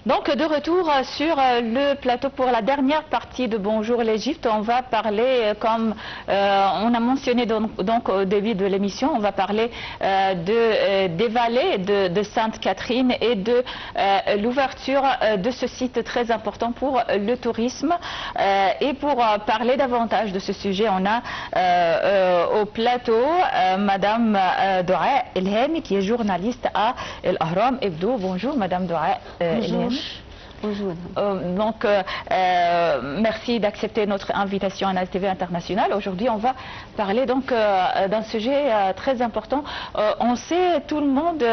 Donc de retour sur le plateau pour la dernière partie de Bonjour l'Égypte, on va parler, comme on a mentionné donc au début de l'émission, on va parler des vallées de Sainte-Catherine et de l'ouverture de ce site très important pour le tourisme. Et pour parler davantage de ce sujet, on a au plateau Madame Doua Elhemi, qui est journaliste à El Ahram Hebdo. Bonjour Madame Doua Elhemi. Bonjour. Donc, merci d'accepter notre invitation à NAS TV International. Aujourd'hui, on va parler donc d'un sujet très important. On sait tout le monde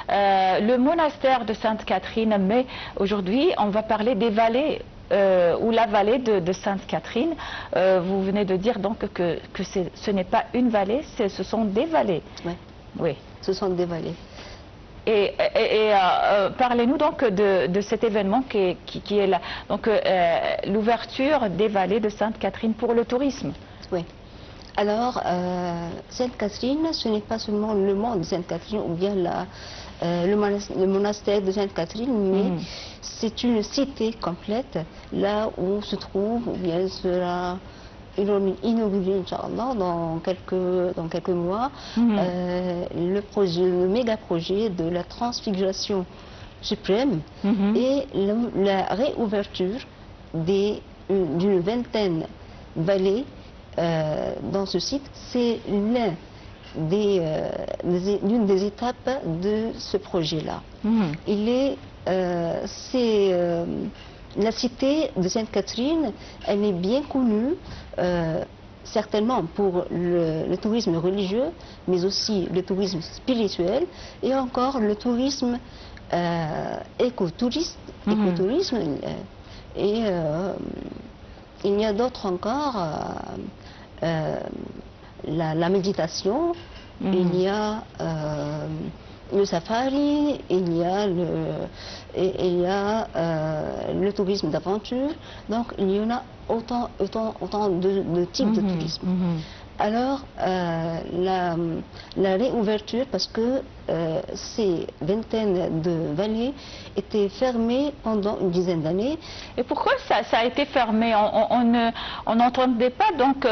le monastère de Sainte-Catherine, mais aujourd'hui, on va parler des vallées ou la vallée de Sainte-Catherine. Vous venez de dire donc que ce n'est pas une vallée, ce sont des vallées. Ouais. Oui. Ce sont des vallées. Et parlez-nous donc de cet événement qui est là, donc l'ouverture des vallées de Sainte-Catherine pour le tourisme. Oui. Alors, Sainte-Catherine, ce n'est pas seulement le mont de Sainte-Catherine ou bien le monastère de Sainte-Catherine, mais c'est une cité complète, là où se trouve, ou bien sera inauguré, Inch'Allah, dans quelques mois, le méga projet de la transfiguration suprême et la réouverture d'une vingtaine de vallées dans ce site. C'est l'une des étapes de ce projet-là. La cité de Sainte-Catherine, elle est bien connue, certainement pour le tourisme religieux, mais aussi le tourisme spirituel et encore le tourisme écotourisme. Et il y a d'autres encore, la méditation, il y a le safari, il y a le tourisme d'aventure. Donc il y en a autant de types de tourisme. Alors la réouverture, parce que ces vingtaines de vallées étaient fermées pendant une dizaine d'années. Et pourquoi ça a été fermé? On n'entendait pas donc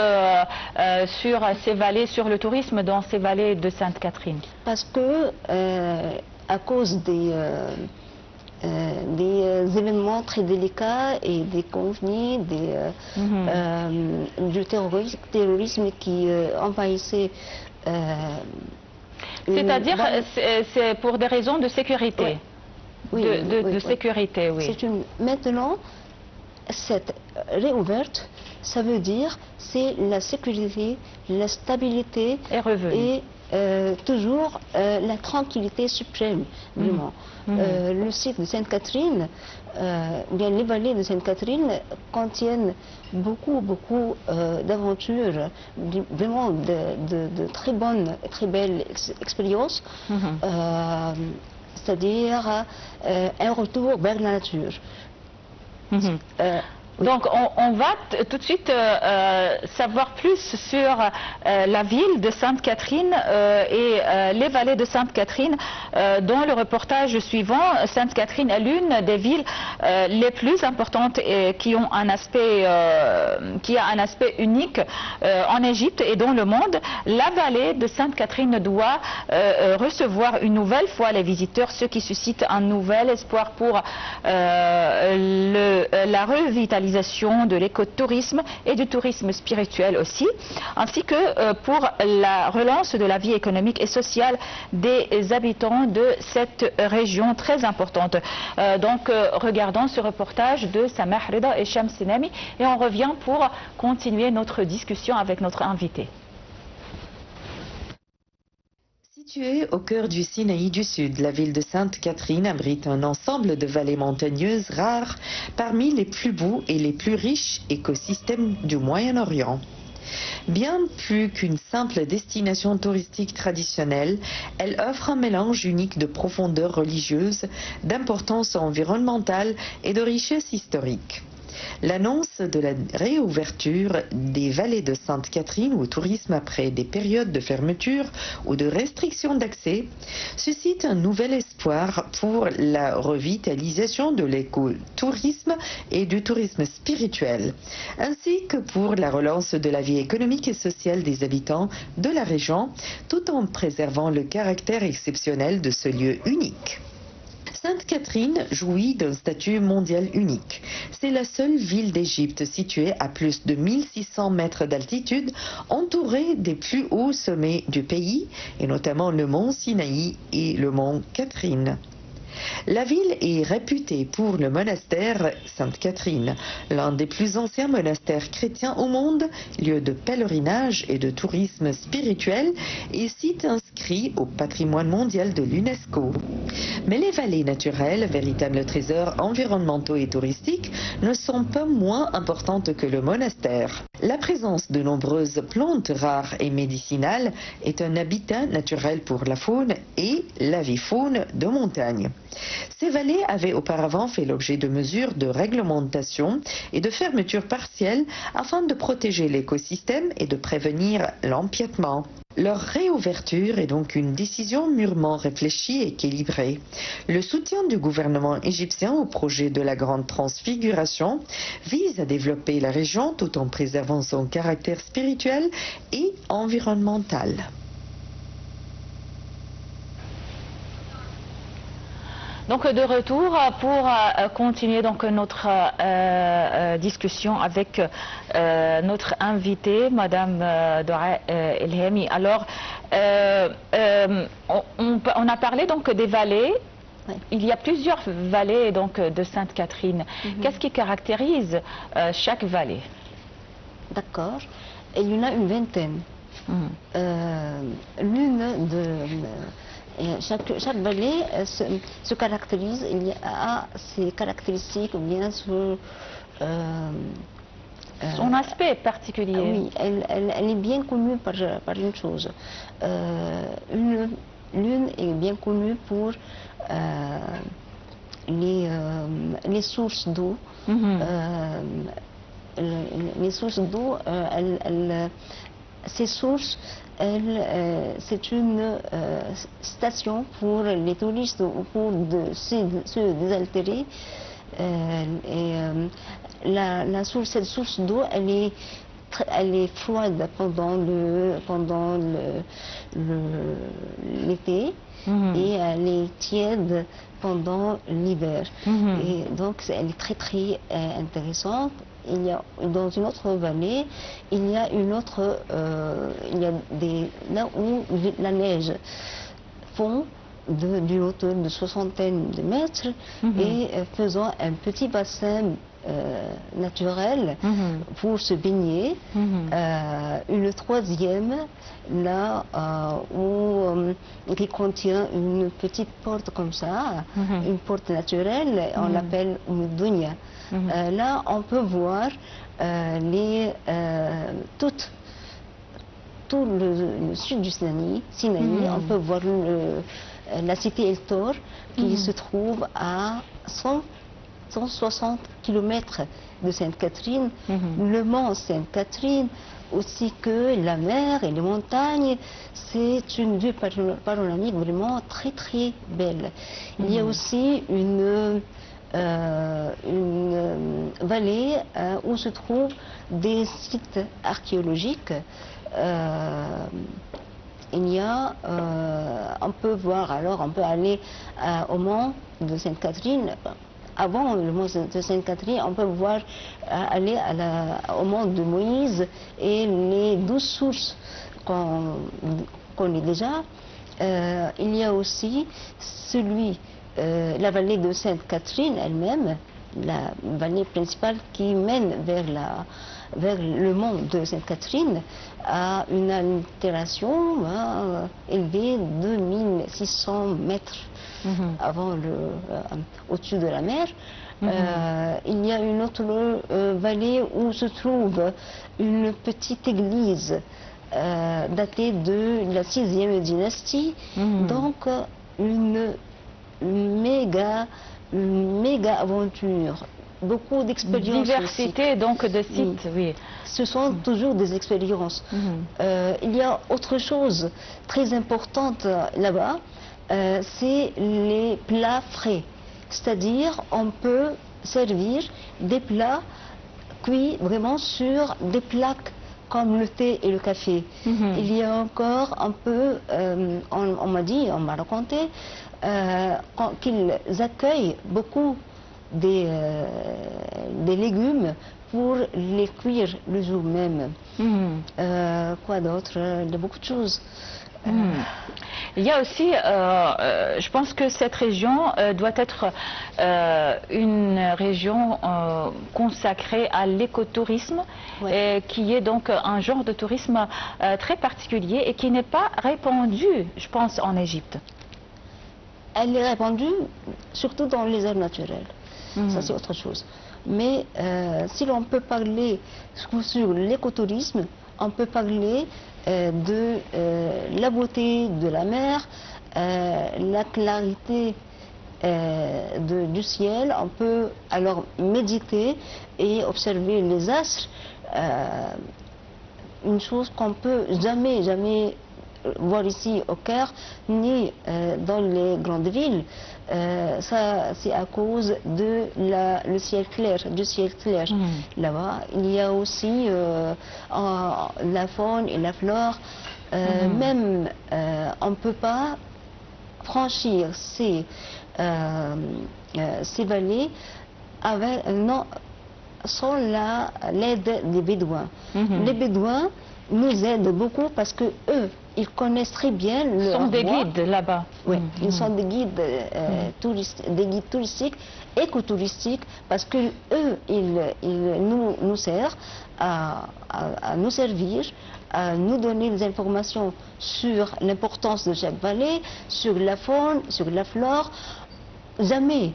sur ces vallées, sur le tourisme dans ces vallées de Sainte-Catherine? Parce que à cause des événements très délicats et des conflits, du terrorisme qui envahissait. C'est-à-dire, c'est pour des raisons de sécurité. Oui. De sécurité, oui. Maintenant, cette réouverte, ça veut dire c'est la sécurité, la stabilité et toujours la tranquillité suprême, vraiment. Le site de Sainte-Catherine, bien les vallées de Sainte-Catherine contiennent beaucoup d'aventures, vraiment de très bonnes, très belles expériences, c'est-à-dire un retour vers la nature. Donc on va tout de suite savoir plus sur la ville de Sainte-Catherine et les vallées de Sainte-Catherine dans le reportage suivant. Sainte-Catherine est l'une des villes les plus importantes et qui a un aspect unique en Égypte et dans le monde. La vallée de Sainte-Catherine doit recevoir une nouvelle fois les visiteurs, ce qui suscite un nouvel espoir pour la revitalisation de l'écotourisme et du tourisme spirituel aussi, ainsi que pour la relance de la vie économique et sociale des habitants de cette région très importante. Donc regardons ce reportage de Samah Rida et Shams Sinami et on revient pour continuer notre discussion avec notre invité. Située au cœur du Sinaï du Sud, la ville de Sainte-Catherine abrite un ensemble de vallées montagneuses rares parmi les plus beaux et les plus riches écosystèmes du Moyen-Orient. Bien plus qu'une simple destination touristique traditionnelle, elle offre un mélange unique de profondeur religieuse, d'importance environnementale et de richesse historique. L'annonce de la réouverture des vallées de Sainte-Catherine au tourisme après des périodes de fermeture ou de restriction d'accès suscite un nouvel espoir pour la revitalisation de l'écotourisme et du tourisme spirituel, ainsi que pour la relance de la vie économique et sociale des habitants de la région, tout en préservant le caractère exceptionnel de ce lieu unique. Sainte-Catherine jouit d'un statut mondial unique. C'est la seule ville d'Égypte située à plus de 1600 mètres d'altitude, entourée des plus hauts sommets du pays, et notamment le mont Sinaï et le mont Catherine. La ville est réputée pour le monastère Sainte-Catherine, l'un des plus anciens monastères chrétiens au monde, lieu de pèlerinage et de tourisme spirituel et site inscrit au patrimoine mondial de l'UNESCO. Mais les vallées naturelles, véritables trésors environnementaux et touristiques, ne sont pas moins importantes que le monastère. La présence de nombreuses plantes rares et médicinales est un habitat naturel pour la faune et l'avifaune de montagne. Ces vallées avaient auparavant fait l'objet de mesures de réglementation et de fermeture partielle afin de protéger l'écosystème et de prévenir l'empiètement. Leur réouverture est donc une décision mûrement réfléchie et équilibrée. Le soutien du gouvernement égyptien au projet de la Grande Transfiguration vise à développer la région tout en préservant son caractère spirituel et environnemental. Donc de retour pour continuer donc notre discussion avec notre invitée, Madame Doua Elhemi. Alors, on a parlé donc des vallées. Oui. Il y a plusieurs vallées donc de Sainte-Catherine. Qu'est-ce qui caractérise chaque vallée? D'accord. Il y en a une vingtaine. Chaque vallée se caractérise, il y a ses caractéristiques, ou bien son aspect particulier. Oui, elle est bien connue par une chose. L'une est bien connue pour les sources d'eau. Les sources d'eau, ces sources, c'est une station pour les touristes ou pour se désaltérer. Cette source d'eau, elle est froide pendant l'été et elle est tiède pendant l'hiver. Et donc elle est très très intéressante. Dans une autre vallée, il y a là où la neige fond d'une hauteur de soixantaine de mètres et faisant un petit bassin naturel pour se baigner. Une troisième là qui contient une petite porte comme ça, une porte naturelle, on l'appelle Moudunia. Là on peut voir tout le sud du Sinaï, on peut voir la cité El Tor qui se trouve à 160 km de Sainte-Catherine, le mont Sainte-Catherine, aussi que la mer et les montagnes. C'est une vue panoramique vraiment très très belle. Il y a aussi une vallée où se trouvent des sites archéologiques. On peut voir, alors on peut aller au mont de Sainte-Catherine. Avant le mont de Sainte-Catherine, on peut voir aller au mont de Moïse et les 12 sources qu'on connaît déjà. Il y a aussi la vallée de Sainte-Catherine elle-même, la vallée principale qui mène vers le mont de Sainte-Catherine, à une altération élevée de 1600 mètres au-dessus de la mer. Il y a une autre vallée où se trouve une petite église datée de la 6e dynastie, donc une méga aventure beaucoup d'expériences. Diversité donc de sites, oui. Ce sont toujours des expériences. Il y a autre chose très importante là-bas, c'est les plats frais. C'est-à-dire, on peut servir des plats cuits vraiment sur des plaques comme le thé et le café. Il y a encore un peu, on m'a dit, on m'a raconté, qu'ils accueillent beaucoup des légumes pour les cuire le jour même. Quoi d'autre? Il y a beaucoup de choses. Il y a aussi, je pense que cette région doit être une région consacrée à l'écotourisme, qui est donc un genre de tourisme très particulier et qui n'est pas répandu, je pense, en Égypte. Elle est répandue surtout dans les aires naturelles. Ça, c'est autre chose. Mais si l'on peut parler sur l'écotourisme, on peut parler de la beauté de la mer, la clarité du ciel. On peut alors méditer et observer les astres, une chose qu'on peut jamais voir ici au Caire, ni dans les grandes villes. Ça, c'est à cause de du ciel clair. Là-bas, il y a aussi la faune et la flore. Même, on ne peut pas franchir ces vallées sans l'aide des Bédouins. Les Bédouins nous aident beaucoup parce que eux, ils connaissent très bien leur Ils sont des voie. guides là-bas. Oui, ils sont des guides touristiques, écotouristiques, parce que eux, ils nous servent à nous servir, à nous donner des informations sur l'importance de chaque vallée, sur la faune, sur la flore. Jamais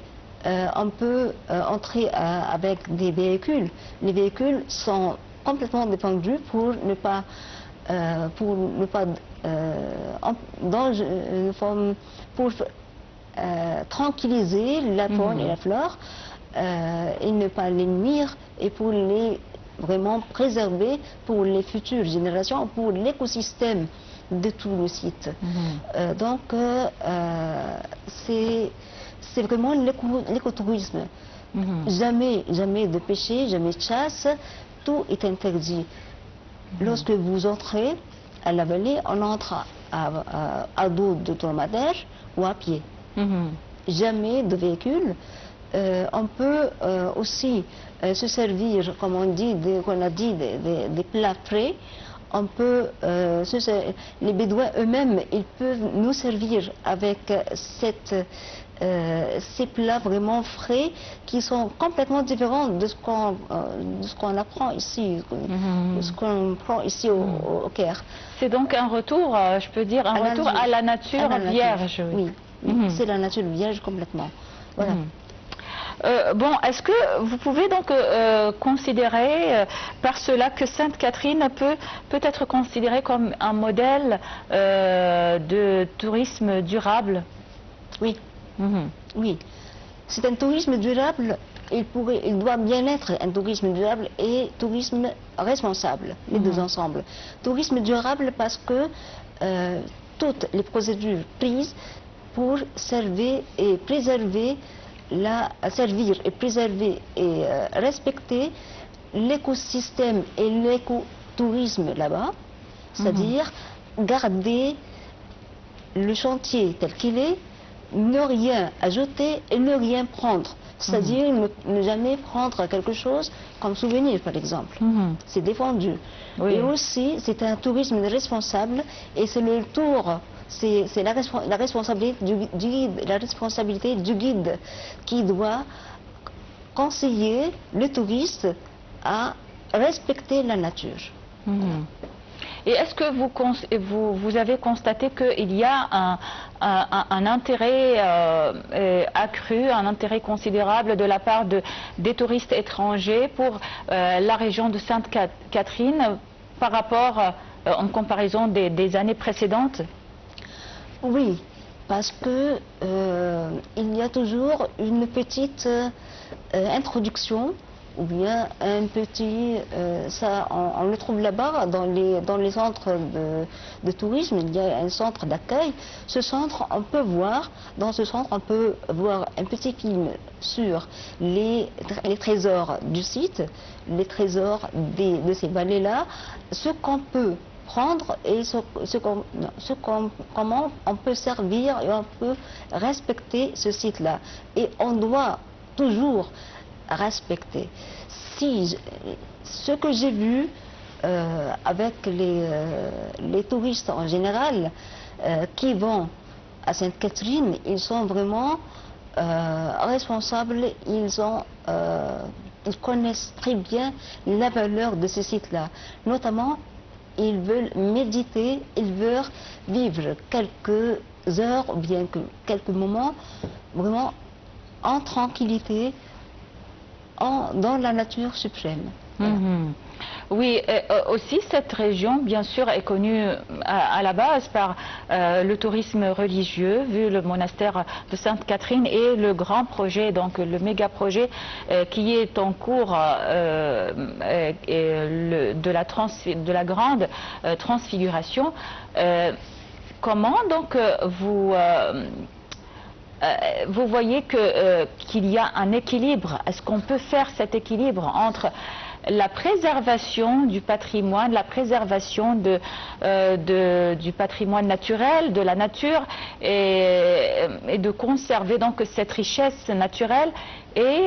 on peut entrer avec des véhicules. Les véhicules sont complètement dépendus pour ne pas pour tranquilliser la faune et la flore et ne pas les nuire, et pour les vraiment préserver pour les futures générations, pour l'écosystème de tout le site. Donc c'est vraiment l'écotourisme. Jamais de pêcher, jamais de chasse, tout est interdit. Lorsque vous entrez à la vallée, on entre à dos de dromadaire ou à pied. Jamais de véhicule. On peut aussi se servir, comme on dit, des plats frais. On peut, les Bédouins eux-mêmes, ils peuvent nous servir avec ces plats vraiment frais qui sont complètement différents de ce qu'on apprend ici, de ce qu'on prend ici au Caire. C'est donc un retour, je peux dire, un retour à la nature vierge. Oui, c'est la nature vierge complètement. Voilà. Bon, est-ce que vous pouvez donc considérer par cela que Sainte-Catherine peut être considérée comme un modèle de tourisme durable? Oui. Oui. C'est un tourisme durable. Il doit bien être un tourisme durable et tourisme responsable, les deux ensemble. Tourisme durable parce que toutes les procédures prises pour servir et préserver respecter l'écosystème et l'écotourisme là-bas, c'est-à-dire garder le chantier tel qu'il est, ne rien ajouter et ne rien prendre. C'est-à-dire ne jamais prendre quelque chose comme souvenir, par exemple. C'est défendu. Et aussi, c'est un tourisme responsable et c'est le tour. C'est la responsabilité du guide qui doit conseiller le touriste à respecter la nature. Et est-ce que vous avez constaté qu'il y a un intérêt accru, un intérêt considérable de la part des touristes étrangers pour la région de Sainte-Catherine par rapport, en comparaison des années précédentes? Oui, Parce que il y a toujours une petite introduction ou bien un petit, ça on le trouve là-bas dans les centres de tourisme. Il y a un centre d'accueil. Ce centre, dans ce centre on peut voir un petit film sur les trésors du site, les trésors de ces vallées-là, ce qu'on peut prendre et comment on peut servir et on peut respecter ce site-là. Et on doit toujours respecter. Ce que j'ai vu avec les touristes en général qui vont à Sainte-Catherine, ils sont vraiment responsables, ils connaissent très bien la valeur de ce site-là. Notamment, ils veulent méditer, ils veulent vivre quelques heures ou bien quelques moments vraiment en tranquillité, dans la nature suprême. Voilà. Oui, aussi cette région, bien sûr, est connue à la base par le tourisme religieux, vu le monastère de Sainte-Catherine et le grand projet, donc le méga projet qui est en cours de la grande transfiguration. Comment donc vous voyez qu'il y a un équilibre? Est-ce qu'on peut faire cet équilibre entre la préservation du patrimoine, la préservation du patrimoine naturel, de la nature, et de conserver donc cette richesse naturelle, et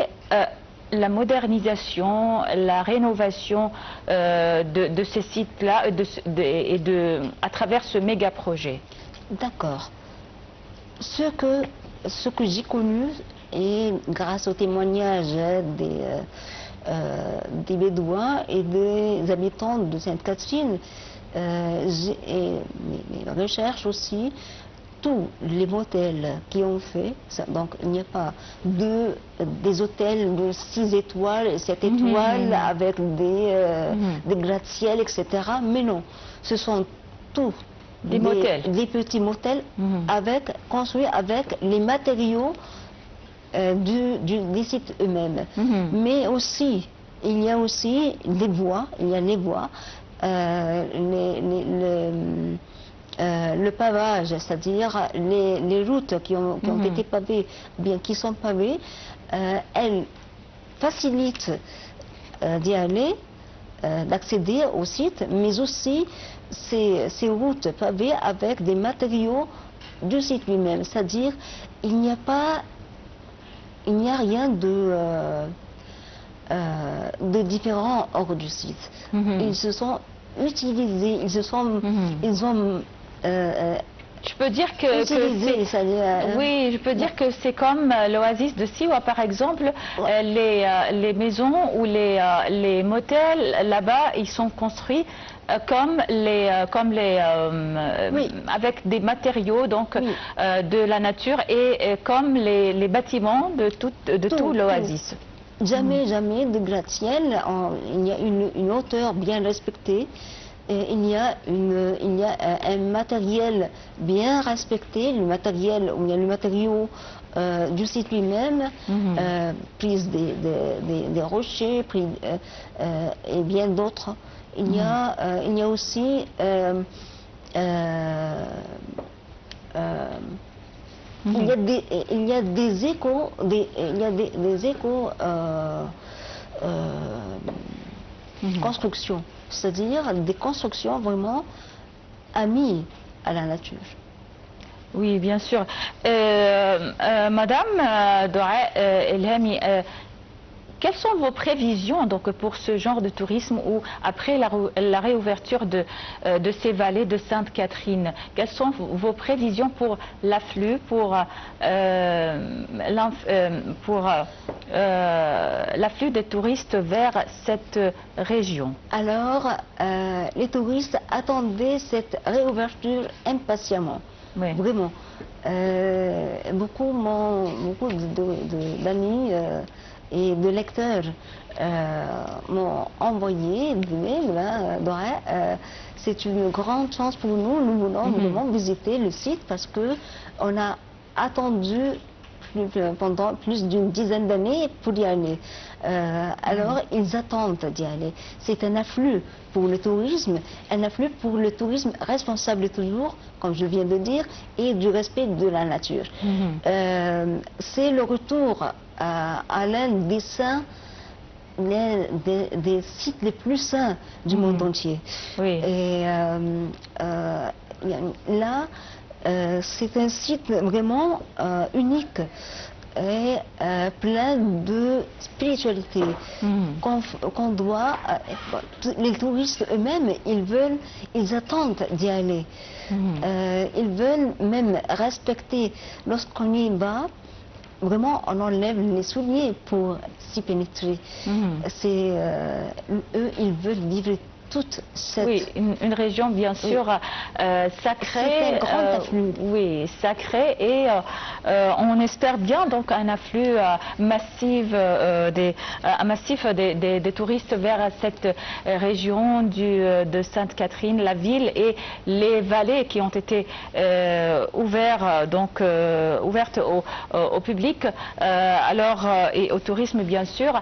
la modernisation, la rénovation de ces sites-là à travers ce méga projet? D'accord. Ce que j'ai connu, et grâce aux témoignages des Bédouins et des habitants de Sainte-Catherine, et mes recherches aussi, tous les motels qui ont fait, donc il n'y a pas des hôtels de 6 étoiles, 7 étoiles avec des gratte-ciel, etc. Mais non, ce sont tous des petits motels construits avec les matériaux des sites eux-mêmes. Mais aussi, il y a aussi les voies, le pavage, c'est-à-dire les routes qui ont été pavées, bien qui sont pavées, elles facilitent d'y aller, d'accéder au site, mais aussi ces routes pavées avec des matériaux du site lui-même, c'est-à-dire il n'y a rien de différent hors du site. Ils se sont utilisés, je peux dire que c'est comme l'oasis de Siwa, par exemple. Les maisons ou les motels là-bas, ils sont construits avec des matériaux donc de la nature, et comme les bâtiments de tout l'oasis. Jamais de gratte-ciel. Il y a une hauteur bien respectée. Et il y a un matériel bien respecté, le matériau du site lui-même, prise des rochers, et bien d'autres. Il y a aussi il y a des échos, constructions, c'est-à-dire des constructions vraiment amies à la nature. Oui, bien sûr. Madame Doua Elhami, quelles sont vos prévisions donc pour ce genre de tourisme, ou après la réouverture de ces vallées de Sainte-Catherine? Quelles sont vos prévisions pour l'afflux, pour l'afflux des touristes vers cette région? Alors, les touristes attendaient cette réouverture impatiemment. Oui. Vraiment. Beaucoup d'amis et de lecteurs m'ont envoyé des mails. C'est une grande chance pour nous. Nous voulons vraiment visiter le site parce que on a attendu pendant plus d'une dizaine d'années pour y aller. Alors, ils attendent d'y aller. C'est un afflux pour le tourisme, responsable toujours, comme je viens de dire, et du respect de la nature. C'est le retour à l'un des saints, des sites les plus saints du monde entier. Oui. Et là, c'est un site vraiment unique et plein de spiritualité qu'on doit. Les touristes eux-mêmes, ils attendent d'y aller. Ils veulent même respecter. Lorsqu'on y va, vraiment, on enlève les souliers pour s'y pénétrer. Eux, ils veulent vivre toute cette... Oui, une région bien sûr sacrée. C'est un grand afflux. Oui, sacrée, et on espère bien donc un afflux massif des touristes vers cette région de Sainte-Catherine, la ville et les vallées qui ont été ouvertes au public, et au tourisme bien sûr.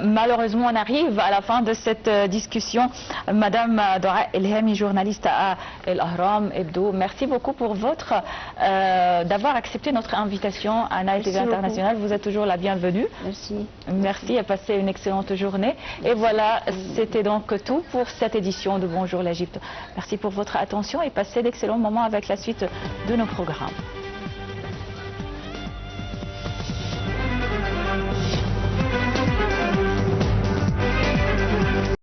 Malheureusement, on arrive à la fin de cette discussion. Madame Dora Elhami, journaliste à El Ahram Hebdo, merci beaucoup pour d'avoir accepté notre invitation à Nile TV International. Vous êtes toujours la bienvenue. Merci. Merci et passez une excellente journée. Et voilà, c'était donc tout pour cette édition de Bonjour l'Égypte. Merci pour votre attention et passez d'excellents moments avec la suite de nos programmes.